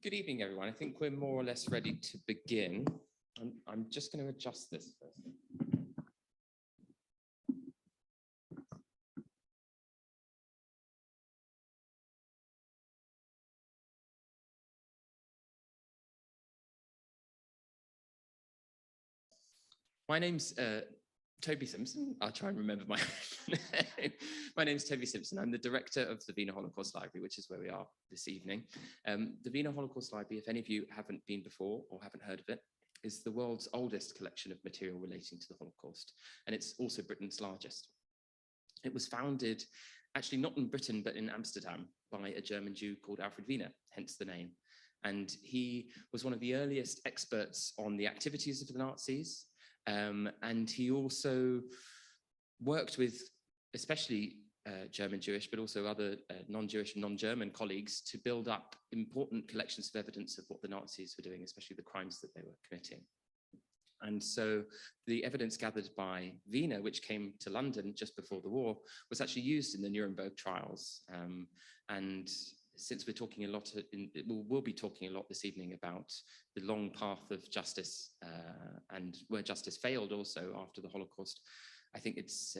Good evening, everyone. I think we're more or less ready to begin. I'm just going to adjust this first. My name's Toby Simpson. I'll try and remember my name. My name's Toby Simpson. I'm the director of the Vienna Holocaust Library, which is where we are this evening. The Vienna Holocaust Library, if any of you haven't been before or haven't heard of it, is the world's oldest collection of material relating to the Holocaust, and it's also Britain's largest. It was founded, actually not in Britain, but in Amsterdam by a German Jew called Alfred Beena, hence the name. And he was one of the earliest experts on the activities of the Nazis. And he also worked with especially German Jewish, but also other non-Jewish and non-German colleagues to build up important collections of evidence of what the Nazis were doing, especially the crimes that they were committing. And so the evidence gathered by Vienna, which came to London just before the war, was actually used in the Nuremberg trials. And since we're talking a lot, we'll be talking a lot this evening about the long path of justice and where justice failed also after the Holocaust, I think it's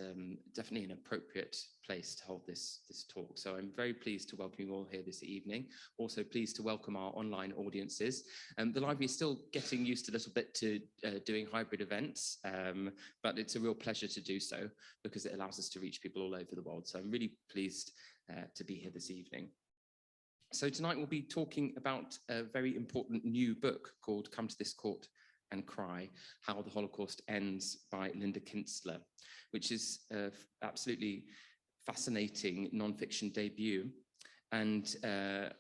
definitely an appropriate place to hold this talk. So I'm very pleased to welcome you all here this evening. Also pleased to welcome our online audiences. The library is still getting used a little bit to doing hybrid events, but it's a real pleasure to do so because it allows us to reach people all over the world. So I'm really pleased to be here this evening. So tonight we'll be talking about a very important new book called Come to This Court and Cry, How the Holocaust Ends by Linda Kinstler, which is an absolutely fascinating non-fiction debut. And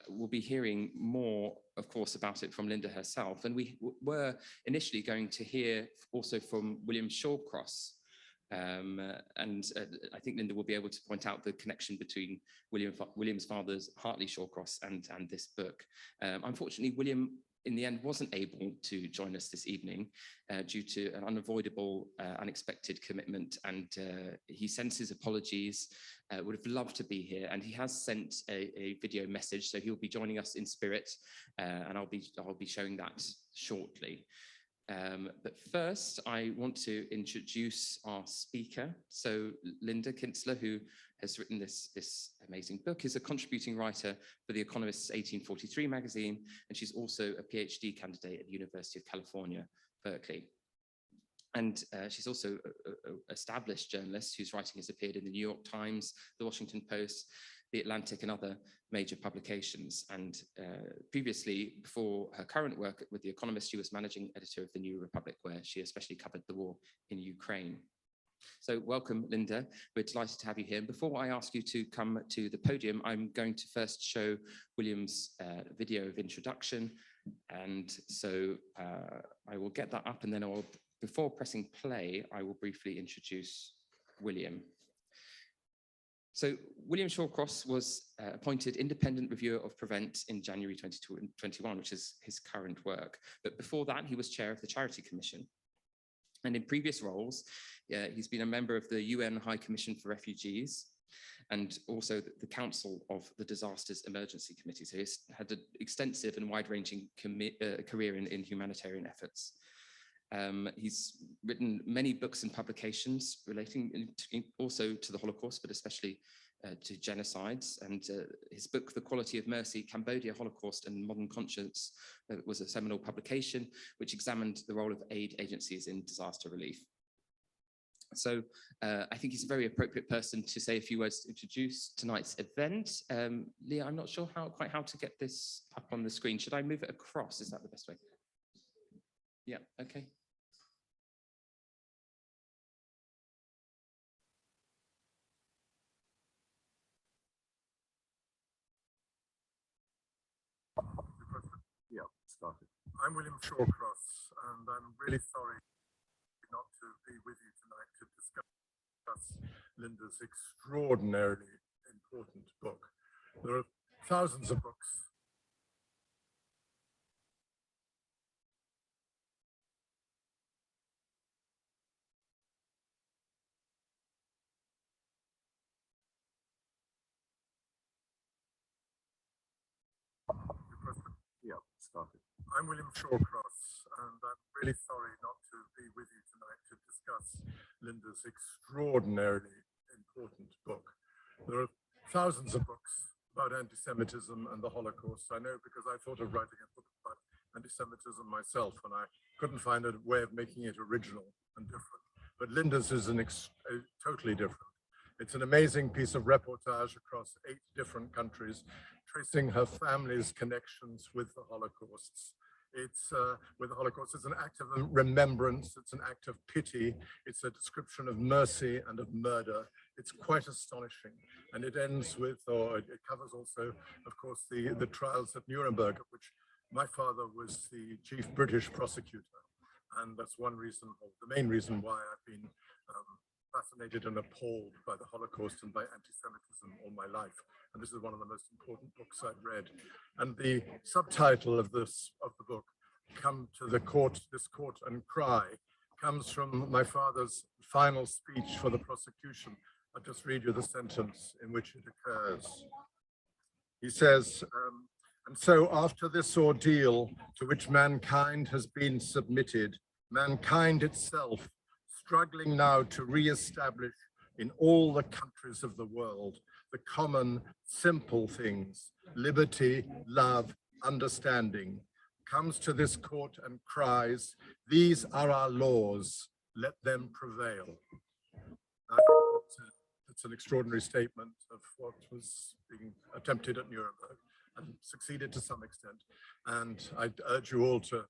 we'll be hearing more, of course, about it from Linda herself. And we were initially going to hear also from William Shawcross. I think Linda will be able to point out the connection between William's father's Hartley Shawcross and this book. Unfortunately, William in the end wasn't able to join us this evening due to an unavoidable, unexpected commitment, and he sends his apologies. Would have loved to be here, and he has sent a video message, so he'll be joining us in spirit, and I'll be showing that shortly. But first, I want to introduce our speaker. So Linda Kinstler, who has written this amazing book, is a contributing writer for The Economist's 1843 magazine, and she's also a PhD candidate at the University of California, Berkeley. And she's also an established journalist whose writing has appeared in the New York Times, the Washington Post, the Atlantic, and other major publications. And previously, before her current work with The Economist, she was managing editor of The New Republic, where she especially covered the war in Ukraine. So welcome, Linda. We're delighted to have you here. And before I ask you to come to the podium, I'm going to first show William's video of introduction. And so I will get that up, and then before pressing play, I will briefly introduce William. So William Shawcross was appointed independent reviewer of Prevent in January 2021, which is his current work. But before that, he was chair of the Charity Commission. And in previous roles, he's been a member of the UN High Commission for Refugees and also the Council of the Disasters Emergency Committee. So he's had an extensive and wide-ranging career in humanitarian efforts. He's written many books and publications relating also to the Holocaust, but especially to genocides. And his book, The Quality of Mercy, Cambodia, Holocaust and Modern Conscience, was a seminal publication which examined the role of aid agencies in disaster relief. So I think he's a very appropriate person to say a few words to introduce tonight's event. Leah, I'm not sure quite how to get this up on the screen. Should I move it across? Is that the best way? Yeah, okay. Yeah, started. I'm William Shawcross, and I'm really sorry not to be with you tonight to discuss Linda's extraordinarily important book. There are thousands of books. Yeah, started. I'm William Shawcross, and I'm really sorry not to be with you tonight to discuss Linda's extraordinarily important book. There are thousands of books about anti-Semitism and the Holocaust. I know because I thought of writing a book about anti-Semitism myself, and I couldn't find a way of making it original and different. But Linda's is totally different. It's an amazing piece of reportage across 8 different countries, tracing her family's connections with the Holocaust. It's an act of remembrance, it's an act of pity, it's a description of mercy and of murder. It's quite astonishing. And it ends with, or it covers also, of course, the trials at Nuremberg, of which my father was the chief British prosecutor. And that's one reason, or the main reason why I've been fascinated and appalled by the Holocaust and by anti-Semitism all my life. And this is one of the most important books I've read. And the subtitle of the book, Come to the Court, This Court and Cry, comes from my father's final speech for the prosecution. I'll just read you the sentence in which it occurs. He says, and so after this ordeal to which mankind has been submitted, mankind itself, struggling now to re-establish in all the countries of the world the common, simple things, liberty, love, understanding, comes to this court and cries, these are our laws, let them prevail. I think it's an extraordinary statement of what was being attempted at Nuremberg and succeeded to some extent. And I urge you all to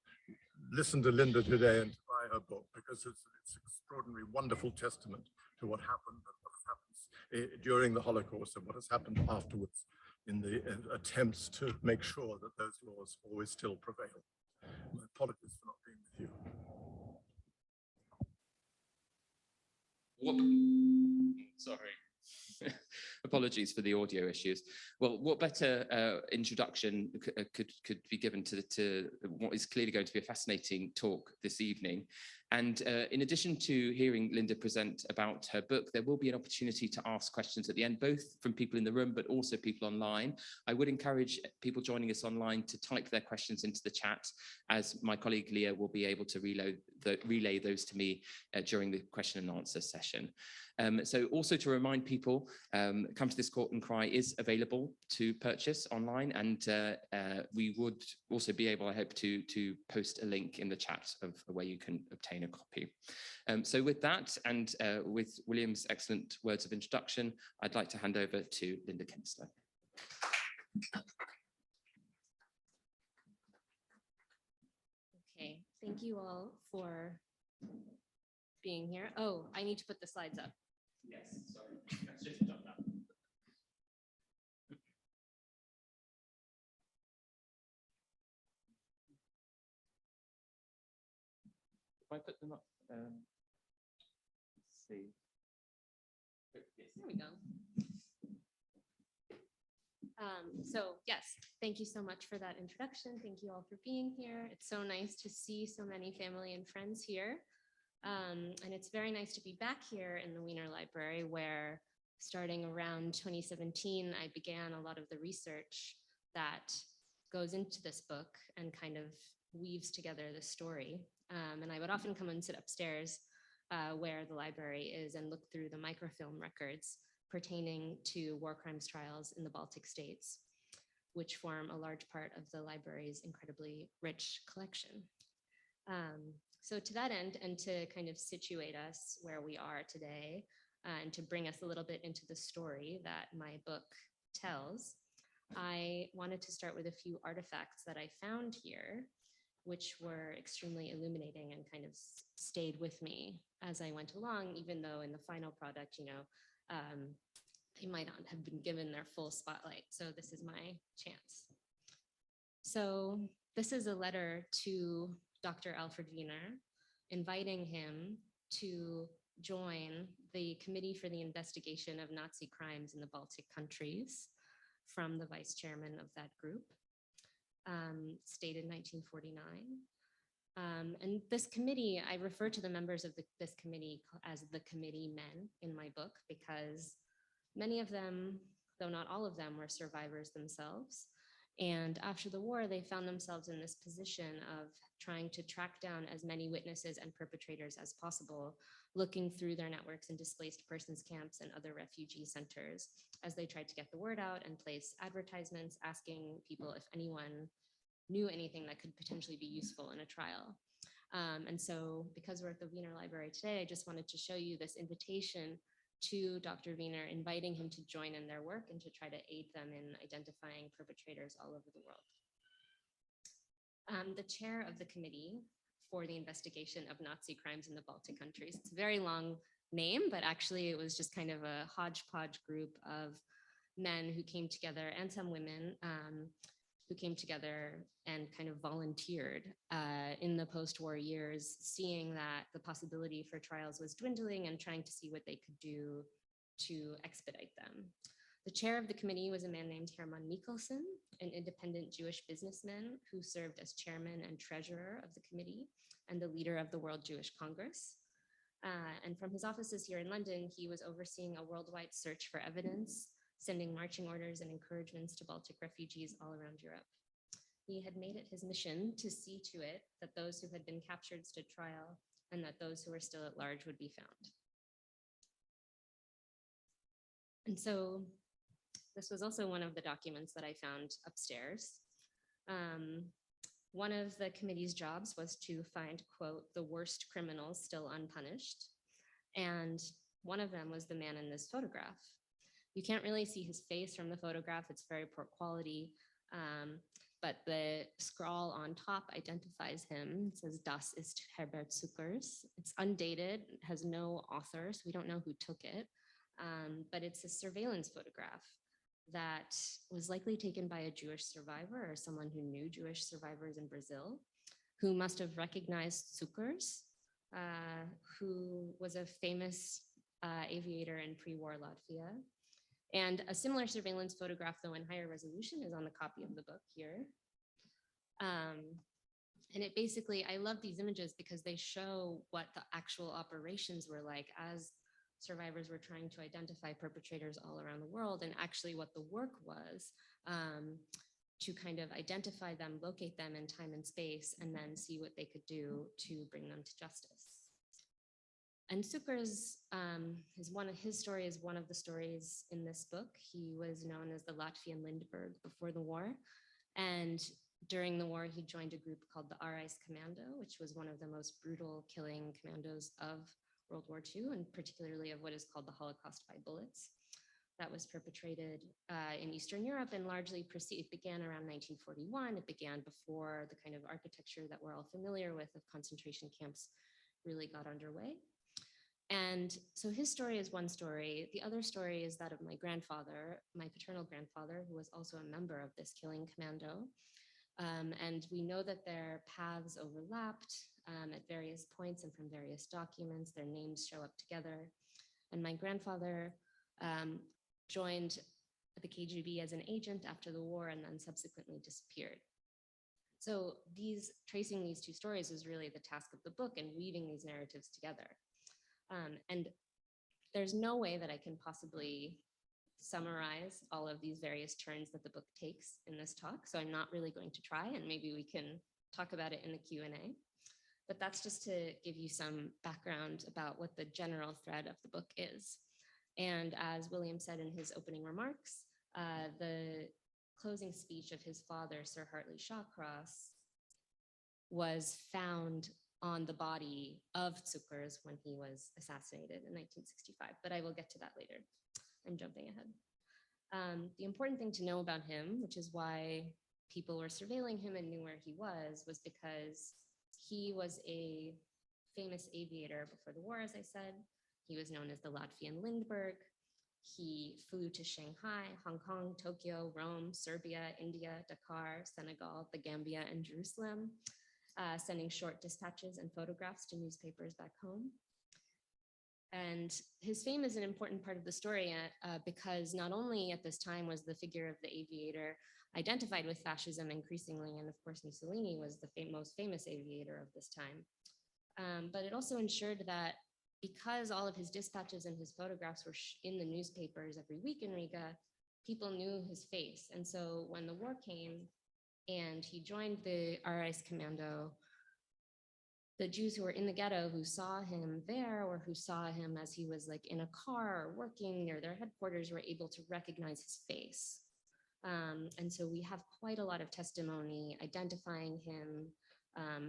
listen to Linda today and to buy her book, because it's an extraordinary, wonderful testament to what happened and what happens during the Holocaust and what has happened afterwards in the attempts to make sure that those laws always still prevail. My apologies for not being with you. Sorry. Apologies for the audio issues. Well, what better introduction could be given to what is clearly going to be a fascinating talk this evening. And in addition to hearing Linda present about her book, there will be an opportunity to ask questions at the end, both from people in the room, but also people online. I would encourage people joining us online to type their questions into the chat, as my colleague Leah will be able to relay those to me during the question and answer session. So also to remind people, Come to This Court and Cry is available to purchase online, and we would also be able, I hope, to post a link in the chat of where you can obtain a copy. So with that, and with William's excellent words of introduction, I'd like to hand over to Linda Kinstler. Okay, thank you all for being here. Oh, I need to put the slides up. Yes, sorry. That's just done that. If I put them up, let's see. There we go. So yes, thank you so much for that introduction. Thank you all for being here. It's so nice to see so many family and friends here. And it's very nice to be back here in the Wiener Library, where starting around 2017, I began a lot of the research that goes into this book and kind of weaves together the story. And I would often come and sit upstairs where the library is and look through the microfilm records pertaining to war crimes trials in the Baltic states, which form a large part of the library's incredibly rich collection. So to that end, and to kind of situate us where we are today, and to bring us a little bit into the story that my book tells, I wanted to start with a few artifacts that I found here, which were extremely illuminating and kind of stayed with me as I went along, even though in the final product, they might not have been given their full spotlight. So this is my chance. So this is a letter to Dr. Alfred Wiener, inviting him to join the Committee for the Investigation of Nazi Crimes in the Baltic countries from the vice chairman of that group, stated 1949. And this committee, I refer to the members of this committee as the committee men in my book, because many of them, though not all of them, were survivors themselves. And after the war, they found themselves in this position of trying to track down as many witnesses and perpetrators as possible, looking through their networks in displaced persons camps and other refugee centers as they tried to get the word out and place advertisements asking people if anyone knew anything that could potentially be useful in a trial. And so because we're at the Wiener Library today, I just wanted to show you this invitation to Dr. Wiener, inviting him to join in their work and to try to aid them in identifying perpetrators all over the world. The chair of the committee for the investigation of Nazi crimes in the Baltic countries. It's a very long name, but actually it was just kind of a hodgepodge group of men who came together, and some women, who came together and kind of volunteered in the post-war years, seeing that the possibility for trials was dwindling and trying to see what they could do to expedite them. The chair of the committee was a man named Herman Mikkelsen, an independent Jewish businessman who served as chairman and treasurer of the committee and the leader of the World Jewish Congress. And from his offices here in London, he was overseeing a worldwide search for evidence, sending marching orders and encouragements to Baltic refugees all around Europe. He had made it his mission to see to it that those who had been captured stood trial and that those who were still at large would be found. And so this was also one of the documents that I found upstairs. One of the committee's jobs was to find, quote, the worst criminals still unpunished. And one of them was the man in this photograph. You can't really see his face from the photograph. It's very poor quality, but the scrawl on top identifies him. It says, Das ist Herbert Zuckers. It's undated, it has no author, so we don't know who took it, but it's a surveillance photograph that was likely taken by a Jewish survivor or someone who knew Jewish survivors in Brazil, who must have recognized Zuckers, who was a famous aviator in pre-war Latvia. And a similar surveillance photograph, though in higher resolution, is on the copy of the book here. And it basically, I love these images because they show what the actual operations were like as survivors were trying to identify perpetrators all around the world, and actually what the work was to kind of identify them, locate them in time and space, and then see what they could do to bring them to justice. And Zuckers, his story is one of the stories in this book. He was known as the Latvian Lindbergh before the war. And during the war, he joined a group called the Arais Commando, which was one of the most brutal killing commandos of World War II, and particularly of what is called the Holocaust by bullets. That was perpetrated in Eastern Europe and largely it began around 1941. It began before the kind of architecture that we're all familiar with of concentration camps really got underway. And so his story is one story. The other story is that of my grandfather, my paternal grandfather, who was also a member of this killing commando. And we know that their paths overlapped at various points, and from various documents, their names show up together. And my grandfather joined the KGB as an agent after the war and then subsequently disappeared. So tracing these two stories is really the task of the book, and weaving these narratives together. And there's no way that I can possibly summarize all of these various turns that the book takes in this talk, so I'm not really going to try, and maybe we can talk about it in the Q&A. But that's just to give you some background about what the general thread of the book is. And as William said in his opening remarks, the closing speech of his father, Sir Hartley Shawcross, was found on the body of Zuckers when he was assassinated in 1965, but I will get to that later. I'm jumping ahead. The important thing to know about him, which is why people were surveilling him and knew where he was because he was a famous aviator before the war, as I said. He was known as the Latvian Lindbergh. He flew to Shanghai, Hong Kong, Tokyo, Rome, Serbia, India, Dakar, Senegal, the Gambia, and Jerusalem, sending short dispatches and photographs to newspapers back home. And his fame is an important part of the story because not only at this time was the figure of the aviator identified with fascism increasingly, and of course Mussolini was the most famous aviator of this time, but it also ensured that because all of his dispatches and his photographs were in the newspapers every week in Riga, people knew his face. And so when the war came and he joined the RI's commando, the Jews who were in the ghetto who saw him there, or who saw him as he was like in a car or working near their headquarters, were able to recognize his face. And so we have quite a lot of testimony identifying him,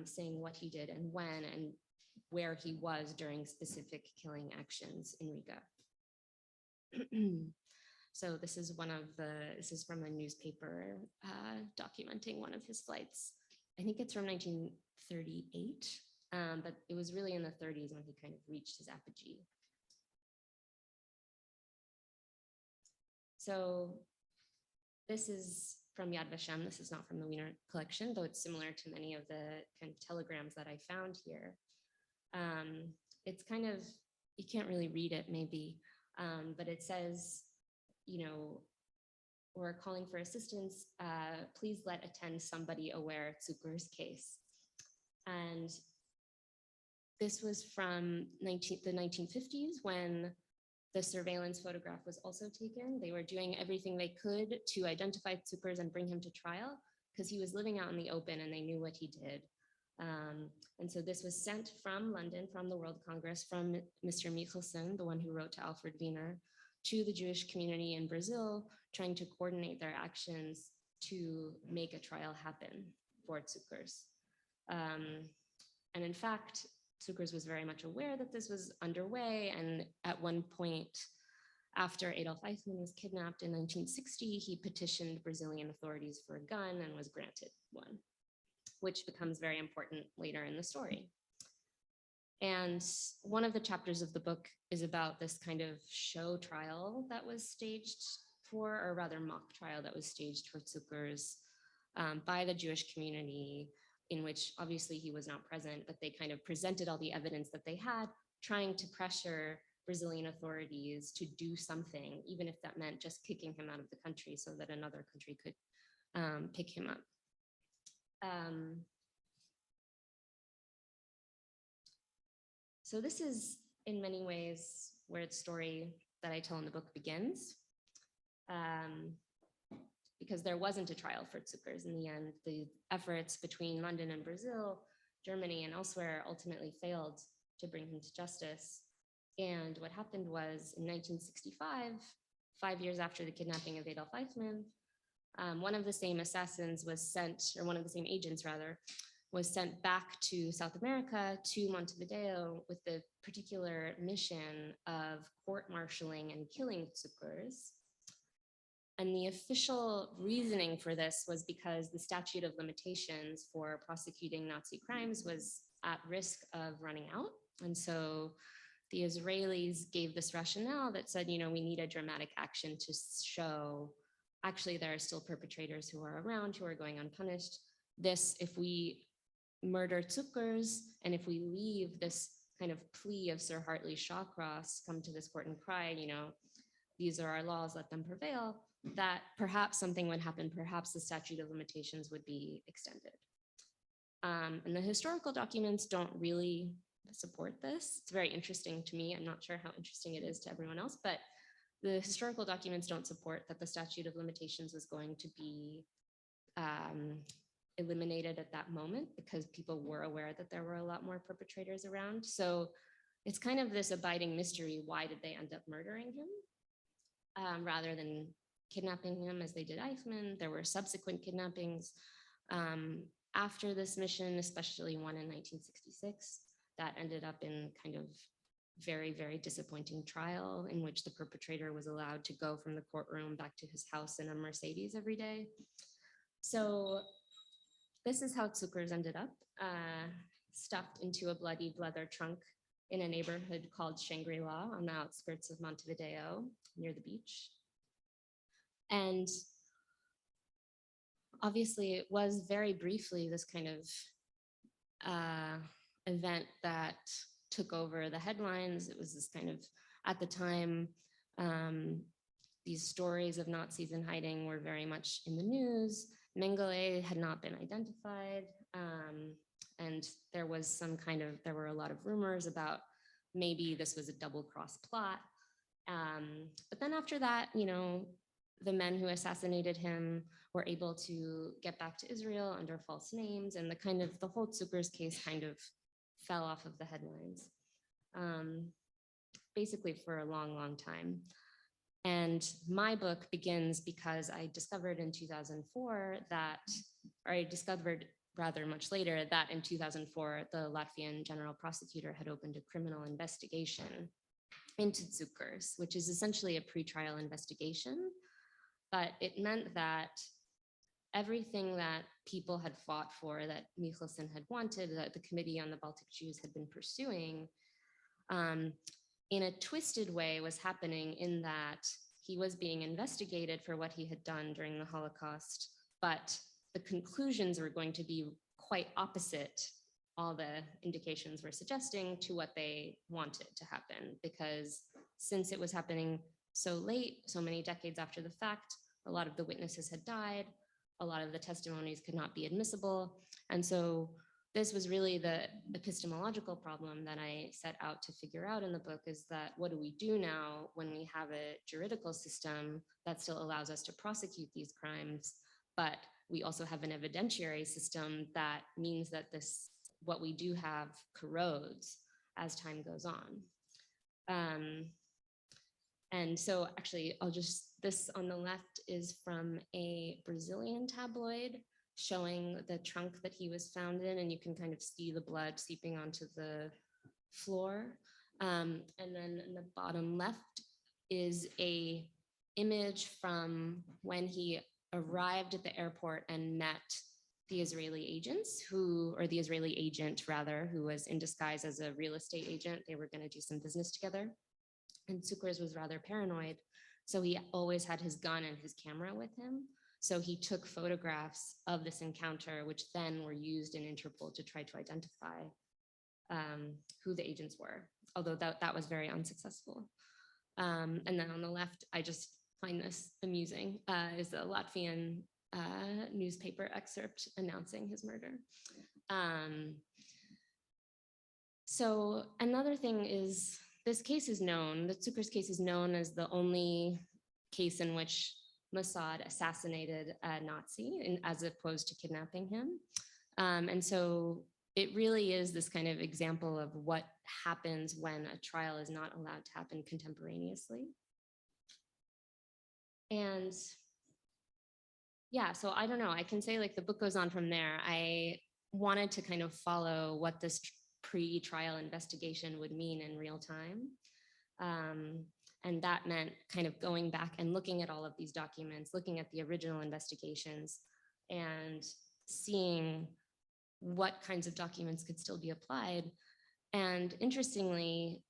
saying what he did and when and where he was during specific killing actions in Riga. So this is from a newspaper documenting one of his flights. I think it's from 1938, but it was really in the 30s when he kind of reached his apogee. So this is from Yad Vashem. This is not from the Wiener collection, though it's similar to many of the kind of telegrams that I found here. It's kind of, you can't really read it maybe, but it says, you know, we're calling for assistance. Please let attend somebody aware Zucker's case. And this was from the 1950s when the surveillance photograph was also taken. They were doing everything they could to identify Zuckers and bring him to trial because he was living out in the open and they knew what he did. And so this was sent from London, from the World Congress, from Mr. Michelson, the one who wrote to Alfred Wiener, to the Jewish community in Brazil, trying to coordinate their actions to make a trial happen for Zuckers. And in fact, Zuckers was very much aware that this was underway. And at one point, after Adolf Eichmann was kidnapped in 1960, he petitioned Brazilian authorities for a gun and was granted one, which becomes very important later in the story. And one of the chapters of the book is about this kind of show trial that was staged for, or rather mock trial that was staged for Zuckers by the Jewish community, in which obviously he was not present, but they kind of presented all the evidence that they had, trying to pressure Brazilian authorities to do something, even if that meant just kicking him out of the country so that another country could pick him up. So this is in many ways where the story that I tell in the book begins. Because there wasn't a trial for Zuckers in the end. The efforts between London and Brazil, Germany and elsewhere ultimately failed to bring him to justice. And what happened was in 1965, 5 years after the kidnapping of Adolf Eichmann, one of the same assassins was sent, or one of the same agents rather, was sent back to South America, to Montevideo, with the particular mission of court-martialing and killing Zuckers. And the official reasoning for this was because the statute of limitations for prosecuting Nazi crimes was at risk of running out. And so the Israelis gave this rationale that said, you know, we need a dramatic action to show, actually, there are still perpetrators who are around, who are going unpunished. This, if we murder Zuckers, and if we leave this kind of plea of Sir Hartley Shawcross, come to this court and cry, you know, these are our laws, let them prevail, that perhaps something would happen, perhaps the statute of limitations would be extended. And the historical documents don't really support this. It's very interesting to me. I'm not sure how interesting it is to everyone else, but the historical documents don't support that the statute of limitations was going to be eliminated at that moment, because people were aware that there were a lot more perpetrators around. So it's kind of this abiding mystery. Why did they end up murdering him rather than kidnapping him as they did Eichmann? There were subsequent kidnappings after this mission, especially one in 1966, that ended up in kind of very, very disappointing trial in which the perpetrator was allowed to go from the courtroom back to his house in a Mercedes every day. So this is how Zuckers ended up, stuffed into a bloody leather trunk in a neighborhood called Shangri-La on the outskirts of Montevideo, near the beach. And obviously it was very briefly this kind of event that took over the headlines. It was this kind of, at the time, these stories of Nazis in hiding were very much in the news. Mengele had not been identified. And there was some kind of, there were a lot of rumors about maybe this was a double-cross plot. But then after that, you know, the men who assassinated him were able to get back to Israel under false names, and the whole Tsukurs case kind of fell off of the headlines, basically for a long, long time. And my book begins because I discovered in 2004 that, or I discovered rather much later that in 2004, the Latvian general prosecutor had opened a criminal investigation into Tsukurs, which is essentially a pretrial investigation. But it meant that everything that people had fought for, that Michelsen had wanted, that the Committee on the Baltic Jews had been pursuing, in a twisted way was happening, in that he was being investigated for what he had done during the Holocaust, but the conclusions were going to be quite opposite, all the indications were suggesting, to what they wanted to happen. Because since it was happening so late, so many decades after the fact, a lot of the witnesses had died, a lot of the testimonies could not be admissible. And so this was really the epistemological problem that I set out to figure out in the book, is that what do we do now when we have a juridical system that still allows us to prosecute these crimes, but we also have an evidentiary system that means that what we do have corrodes as time goes on. And so actually, this on the left is from a Brazilian tabloid showing the trunk that he was found in, and you can kind of see the blood seeping onto the floor. And then in the bottom left is a image from when he arrived at the airport and met the Israeli agents or the Israeli agent rather, who was in disguise as a real estate agent. They were going to do some business together. And Tsukurs was rather paranoid, so he always had his gun and his camera with him. So he took photographs of this encounter, which then were used in Interpol to try to identify who the agents were, although that was very unsuccessful. And then on the left, I just find this amusing, is a Latvian newspaper excerpt announcing his murder. So another thing is, this case is known, the Tsukurs case is known as the only case in which Mossad assassinated a Nazi as opposed to kidnapping him. And so it really is this kind of example of what happens when a trial is not allowed to happen contemporaneously. And yeah, so I don't know, I can say like the book goes on from there. I wanted to kind of follow what this pre-trial investigation would mean in real time. And that meant kind of going back and looking at all of these documents, looking at the original investigations and seeing what kinds of documents could still be applied. And interestingly,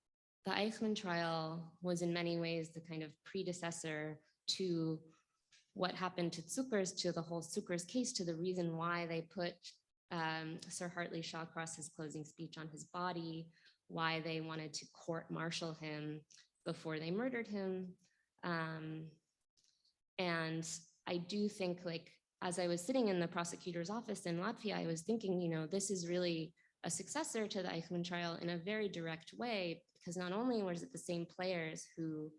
the Eichmann trial was in many ways the kind of predecessor to what happened to Tsukurs, to the whole Tsukurs case, to the reason why they put Sir Hartley Shawcross's closing speech on his body, why they wanted to court-martial him before they murdered him. And I do think, like, as I was sitting in the prosecutor's office in Latvia, I was thinking, you know, this is really a successor to the Eichmann trial in a very direct way, because not only was it the same players who,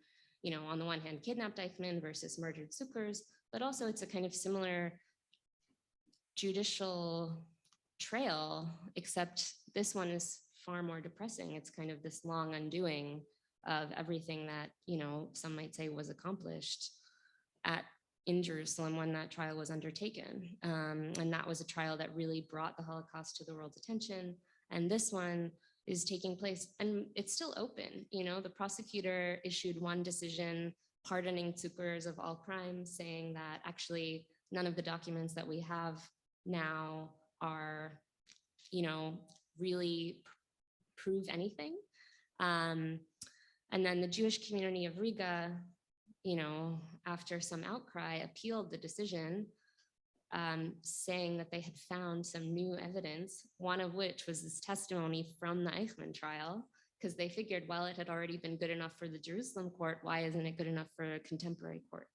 you know, on the one hand kidnapped Eichmann versus murdered Tsukurs, but also it's a kind of similar judicial trail, except this one is far more depressing. It's kind of this long undoing of everything that, you know, some might say was accomplished in Jerusalem when that trial was undertaken. And that was a trial that really brought the Holocaust to the world's attention. And this one is taking place, and it's still open. You know, the prosecutor issued one decision pardoning Tsukurs of all crimes, saying that actually none of the documents that we have now are, you know, really prove anything. And then the Jewish community of Riga, you know, after some outcry, appealed the decision, saying that they had found some new evidence, one of which was this testimony from the Eichmann trial, because they figured, well, it had already been good enough for the Jerusalem court, why isn't it good enough for a contemporary court?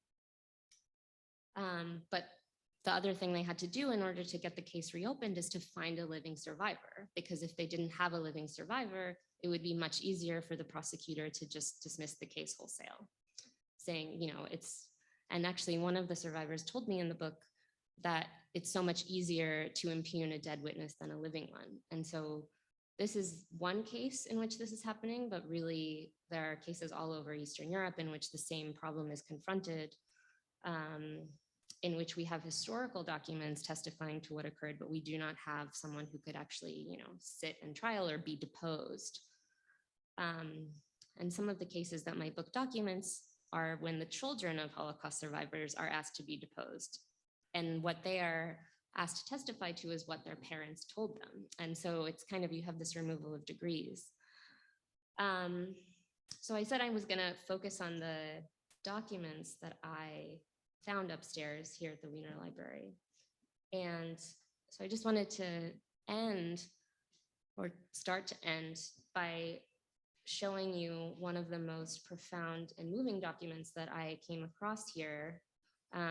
But the other thing they had to do in order to get the case reopened is to find a living survivor, because if they didn't have a living survivor, it would be much easier for the prosecutor to just dismiss the case wholesale, saying, you know, it's And actually, one of the survivors told me in the book that it's so much easier to impugn a dead witness than a living one. And so this is one case in which this is happening, but really there are cases all over Eastern Europe in which the same problem is confronted, in which we have historical documents testifying to what occurred, but we do not have someone who could actually, sit in trial or be deposed. And some of the cases that my book documents are when the children of Holocaust survivors are asked to be deposed. And what they are asked to testify to is what their parents told them. And so it's kind of, you have this removal of degrees. So I said I was gonna focus on the documents that I found upstairs here at the Wiener Library. And so I just wanted to end, or start to end, by showing you one of the most profound and moving documents that I came across here,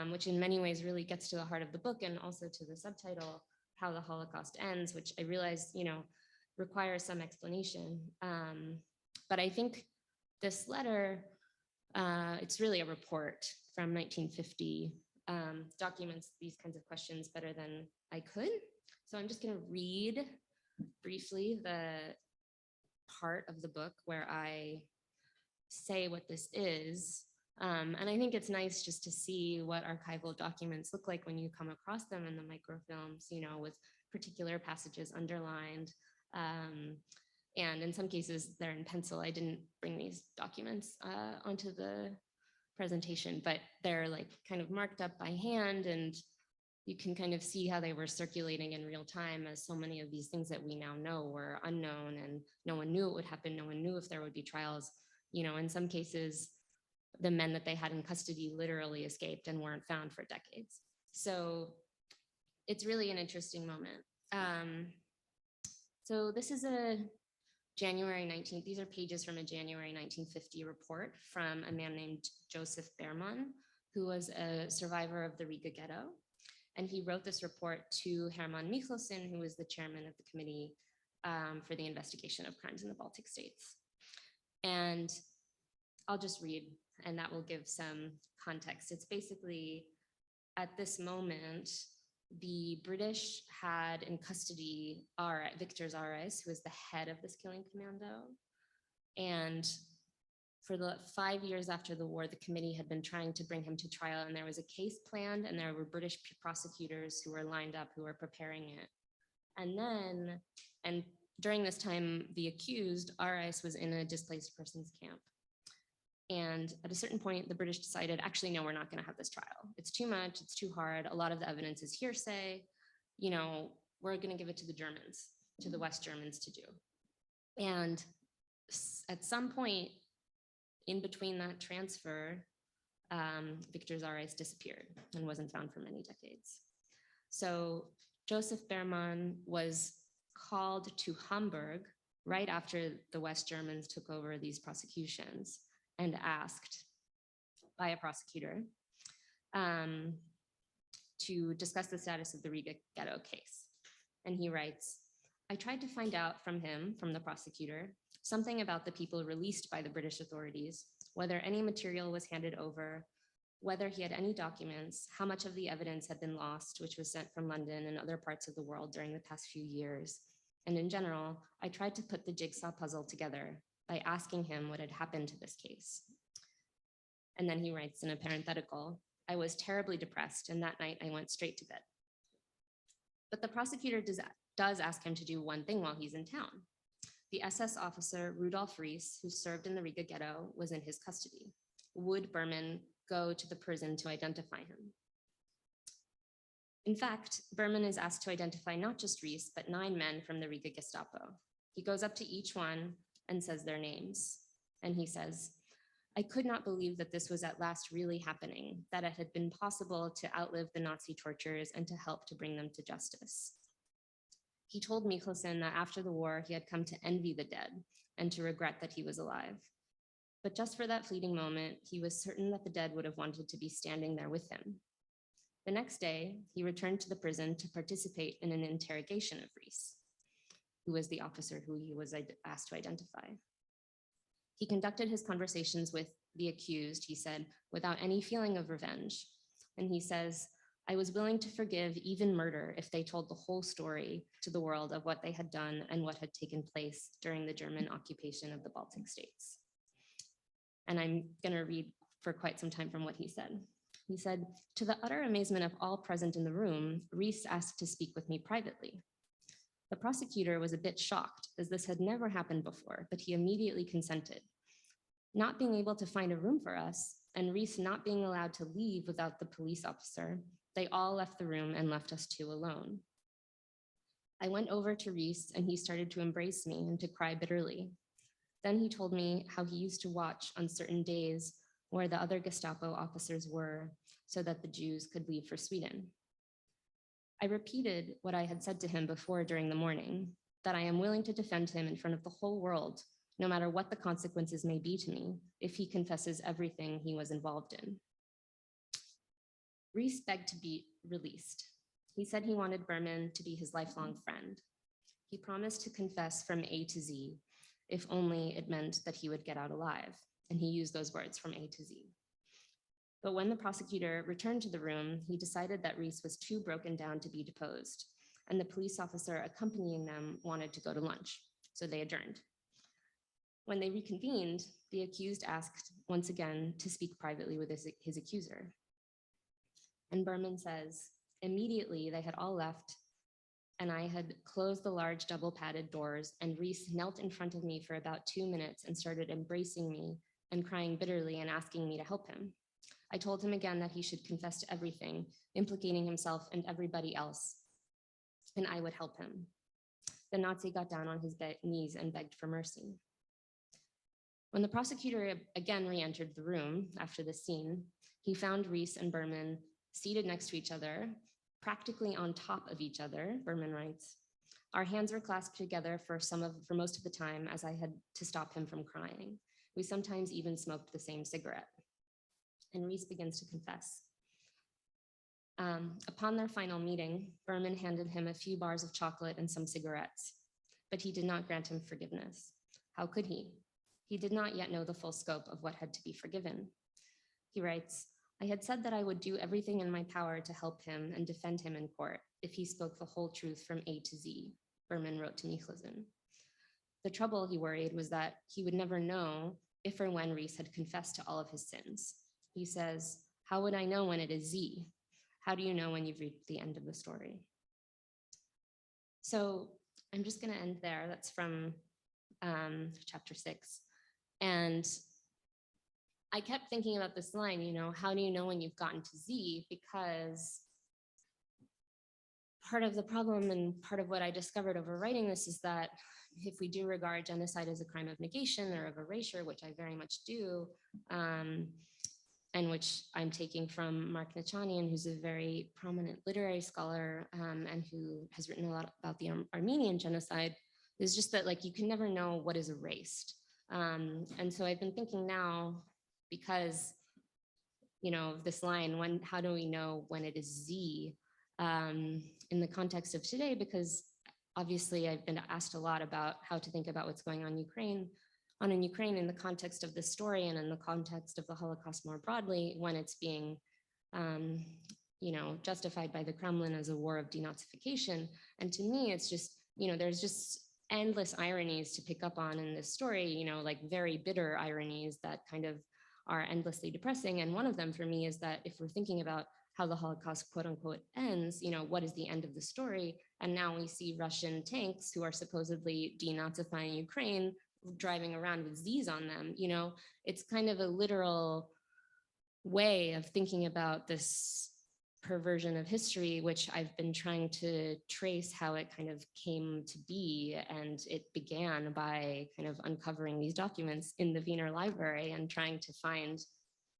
which in many ways really gets to the heart of the book, and also to the subtitle, How the Holocaust Ends, which I realize, requires some explanation. But I think this letter, it's really a report from 1950, documents these kinds of questions better than I could. So I'm just going to read briefly the part of the book where I say what this is. And I think it's nice just to see what archival documents look like when you come across them in the microfilms, with particular passages underlined. And in some cases, they're in pencil. I didn't bring these documents onto the presentation, but they're like kind of marked up by hand, and you can kind of see how they were circulating in real time, as so many of these things that we now know were unknown, and no one knew it would happen. No one knew if there would be trials. In some cases, the men that they had in custody literally escaped and weren't found for decades. So it's really an interesting moment. So this is a January 19th, these are pages from a January 1950 report from a man named Joseph Beermann, who was a survivor of the Riga ghetto. And he wrote this report to Hermann Michelsen, who was the chairman of the committee for the investigation of crimes in the Baltic states. And I'll just read, and that will give some context. It's basically, at this moment, the British had in custody Victor Zarais, who was the head of this killing commando. And for the 5 years after the war, the committee had been trying to bring him to trial, and there was a case planned, and there were British prosecutors who were lined up, who were preparing it. And during this time, the accused, Zarais, was in a displaced persons camp. And at a certain point, the British decided, actually, no, we're not going to have this trial. It's too much. It's too hard. A lot of the evidence is hearsay. We're going to give it to the Germans, to the West Germans to do. And at some point in between that transfer, Victor Zarais disappeared and wasn't found for many decades. So Joseph Beermann was called to Hamburg right after the West Germans took over these prosecutions, and asked by a prosecutor to discuss the status of the Riga ghetto case. And he writes, I tried to find out from him, from the prosecutor, something about the people released by the British authorities, whether any material was handed over, whether he had any documents, how much of the evidence had been lost, which was sent from London and other parts of the world during the past few years. And in general, I tried to put the jigsaw puzzle together by asking him what had happened to this case. And then he writes in a parenthetical, I was terribly depressed, and that night I went straight to bed. But the prosecutor does ask him to do one thing while he's in town. The SS officer, Rudolf Rhys, who served in the Riga ghetto, was in his custody. Would Beermann go to the prison to identify him? In fact, Beermann is asked to identify not just Rhys, but 9 men from the Riga Gestapo. He goes up to each one and says their names. And he says, I could not believe that this was at last really happening, that it had been possible to outlive the Nazi tortures and to help to bring them to justice. He told Michelsen that after the war, he had come to envy the dead and to regret that he was alive. But just for that fleeting moment, he was certain that the dead would have wanted to be standing there with him. The next day, he returned to the prison to participate in an interrogation of Rhys, who was the officer who he was asked to identify. He conducted his conversations with the accused, he said, without any feeling of revenge. And he says, I was willing to forgive even murder if they told the whole story to the world of what they had done and what had taken place during the German occupation of the Baltic states. And I'm going to read for quite some time from what he said. He said, to the utter amazement of all present in the room, Rhys asked to speak with me privately. The prosecutor was a bit shocked, as this had never happened before, but he immediately consented. Not being able to find a room for us, and Rhys not being allowed to leave without the police officer, they all left the room and left us two alone. I went over to Rhys and he started to embrace me and to cry bitterly. Then he told me how he used to watch on certain days where the other Gestapo officers were so that the Jews could leave for Sweden. I repeated what I had said to him before during the morning, that I am willing to defend him in front of the whole world, no matter what the consequences may be to me, if he confesses everything he was involved in. Rhys begged to be released. He said he wanted Berman to be his lifelong friend. He promised to confess from A to Z, if only it meant that he would get out alive. And he used those words, from A to Z. But when the prosecutor returned to the room, he decided that Rhys was too broken down to be deposed, and the police officer accompanying them wanted to go to lunch, so they adjourned. When they reconvened, the accused asked once again to speak privately with his accuser. And Berman says, immediately they had all left, and I had closed the large double padded doors, and Rhys knelt in front of me for about 2 minutes and started embracing me and crying bitterly and asking me to help him. I told him again that he should confess to everything, implicating himself and everybody else, and I would help him. The Nazi got down on his knees and begged for mercy. When the prosecutor again re-entered the room after the scene, he found Rhys and Berman seated next to each other, practically on top of each other, Berman writes. Our hands were clasped together for most of the time, as I had to stop him from crying. We sometimes even smoked the same cigarette. And Rhys begins to confess. Upon their final meeting, Berman handed him a few bars of chocolate and some cigarettes, but he did not grant him forgiveness. How could he? He did not yet know the full scope of what had to be forgiven. He writes, I had said that I would do everything in my power to help him and defend him in court if he spoke the whole truth from A to Z, Berman wrote to Michelsen. The trouble, he worried, was that he would never know if or when Rhys had confessed to all of his sins. He says, how would I know when it is Z? How do you know when you've reached the end of the story? So I'm just going to end there. That's from chapter 6. And I kept thinking about this line, how do you know when you've gotten to Z? Because part of the problem and part of what I discovered over writing this is that if we do regard genocide as a crime of negation or of erasure, which I very much do, and which I'm taking from Mark Nachanian, who's a very prominent literary scholar and who has written a lot about the Armenian genocide, is just that you can never know what is erased. And so I've been thinking now, because, this line, how do we know when it is Z in the context of today? Because obviously I've been asked a lot about how to think about what's going on in Ukraine in the context of this story and in the context of the Holocaust more broadly, when it's being, justified by the Kremlin as a war of denazification. And to me, it's just, there's just endless ironies to pick up on in this story, very bitter ironies that kind of are endlessly depressing. And one of them for me is that if we're thinking about how the Holocaust, quote unquote, ends, what is the end of the story? And now we see Russian tanks who are supposedly denazifying Ukraine driving around with Z's on them. It's kind of a literal way of thinking about this perversion of history, which I've been trying to trace how it kind of came to be. And it began by kind of uncovering these documents in the Wiener Library and trying to find